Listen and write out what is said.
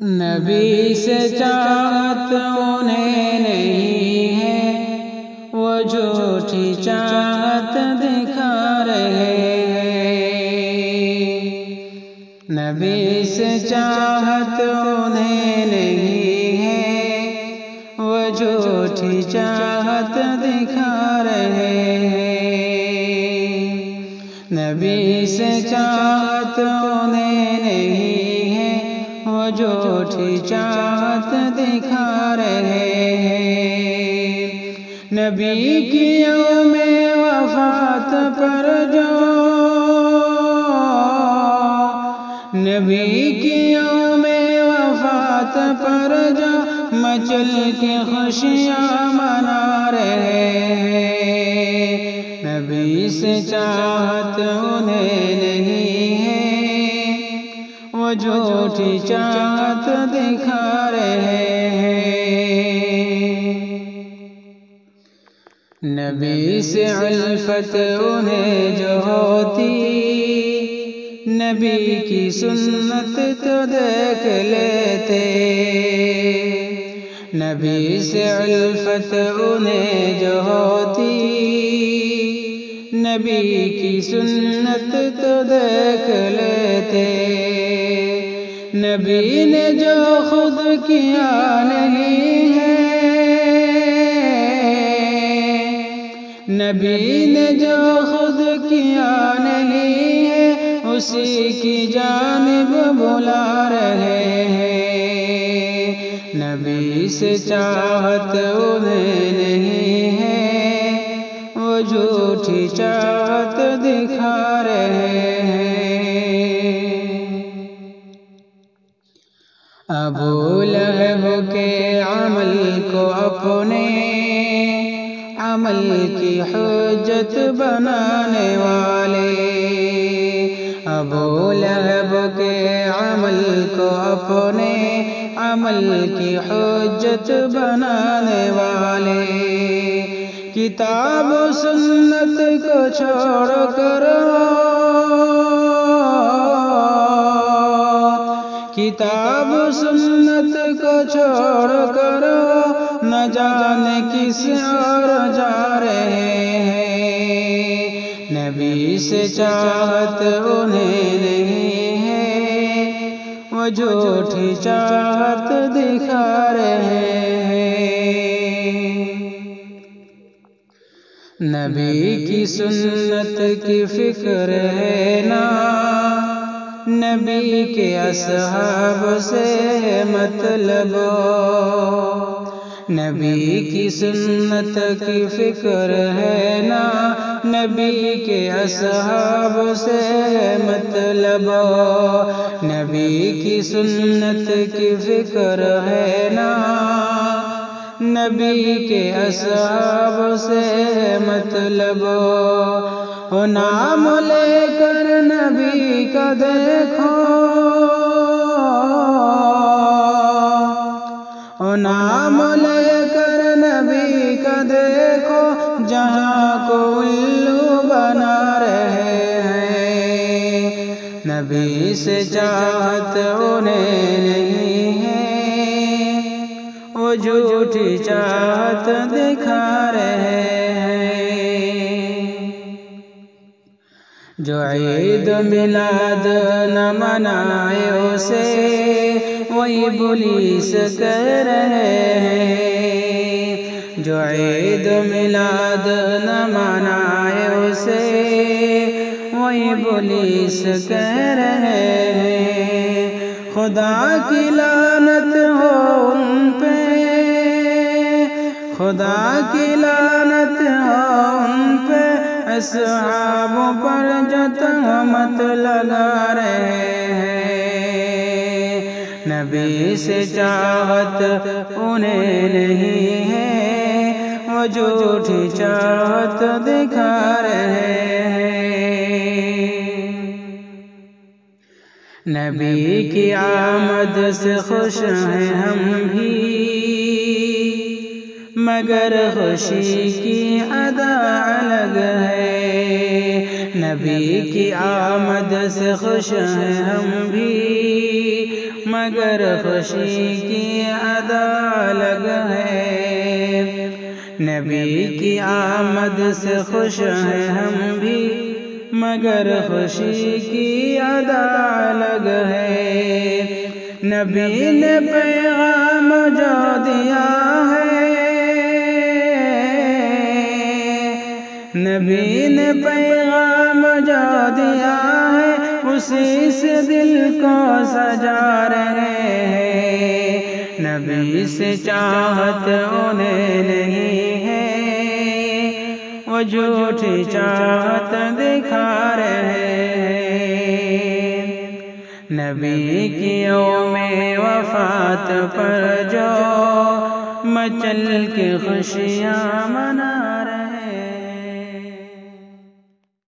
نبی سے چاہت انہیں نہیں ہے، وہ جھوٹی چاہت دکھا رہے ہیں۔ نبی سے چاہت انہیں نہیں ہے، وہ جھوٹی چاہت دکھا رہے ہیں۔ نبی سے چاہت انہیں نہیں ہے، وہ جھوٹی چاہت دکھا رہے ہیں۔ نبی کی یوم وفات پر نبی کی یوم وفات پر مچل کے خوشیاں منا رہے ہیں۔ نبی سے چاہت انہیں نہیں ہے، وہ جھوٹی چاہت دکھا رہے ہیں۔ نبی سے الفت انہیں جو ہوتی، نبی کی سنت تو دیکھ لیتے۔ نبی سے الفت انہیں جو ہوتی، نبی کی سنت تو دیکھ لیتے۔ نبی نے جو خود کیا نہیں ہے، نبی نے جو خود کیا نہیں ہے، اسی کی جانب بلا رہے ہیں۔ نبی سے چاہت انہیں نہیں ہے، وہ جھوٹی چاہت دکھا رہے ہیں۔ ابو لہب کے عمل کو اپنے عمل کی حجت بنانے والے، ابو لہب کے عمل کو اپنے عمل کی حجت بنانے والے، کتاب و سنت کو چھوڑ کر کتاب و سنت کو چھوڑ کر نہ جانے کس اور جا رہے ہیں۔ نبی سے چاہت انہیں نہیں ہے، وہ جھوٹی چاہت دکھا رہے ہیں۔ نبی کی سنت کی فکر ہے نا، نبی کے اصحاب سے مطلب، نبی کی سنت کی فکر ہے نا، نبی کے اصحاب سے مطلب، نبی کی سنت کی فکر ہے نا، نبی کے اصحاب سے مطلب، نام لے کر نبی کا دیکھو، نام لے کر نبی کا دیکھو، جہاں کو الو بنا رہے ہیں۔ نبی سے چاہت انہیں نہیں ہے، وہ جھوٹی چاہت دکھا رہے ہیں۔ جو عید میلاد نہ منائے اسے وہی ابلیس کہہ رہے ہیں۔ جو عید میلاد نہ منائے اسے وہی ابلیس کہہ رہے ہیں۔ خدا کی لعنت ہو ان پہ، خدا کی لعنت ہو ان پہ، اصحابوں پر جو تہمت لگا رہے ہیں۔ نبی سے چاہت انہیں نہیں ہے، وہ جھوٹی چاہت دکھا رہے ہیں۔ نبی کی آمد سے خوش ہیں ہم بھی، مگر خوشی کی ادا الگ ہے۔ نبی کی آمد سے خوش ہیں ہم بھی، مگر خوشی کی ادا الگ ہے۔ نبی کی آمد سے خوش ہیں ہم بھی، مگر خوشی کی ادا الگ ہے۔ نبی نے پیغام جو دیا ہے، نبی نے پیغام جو دیا ہے، اسی سے دل کو سجا رہے ہیں۔ نبی سے چاہت انہیں نہیں ہے، وہ جھوٹی چاہت دکھا رہے ہیں۔ نبی کی یوم وفات پر جو مچل کے خوشیاں منا